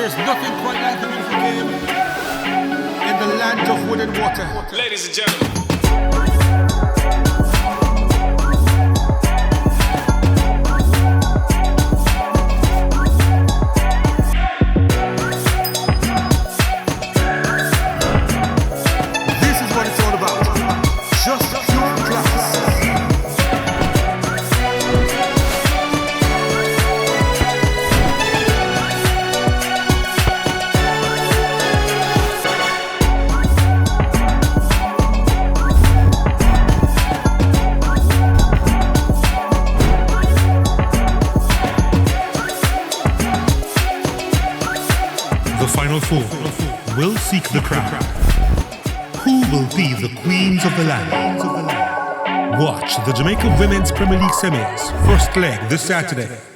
There's nothing quite like the music game in the land of wood and water. Ladies and gentlemen. Final four will seek the crown. Who will be the queens of the land? Watch the Jamaica Women's Premier League semis, first leg this Saturday.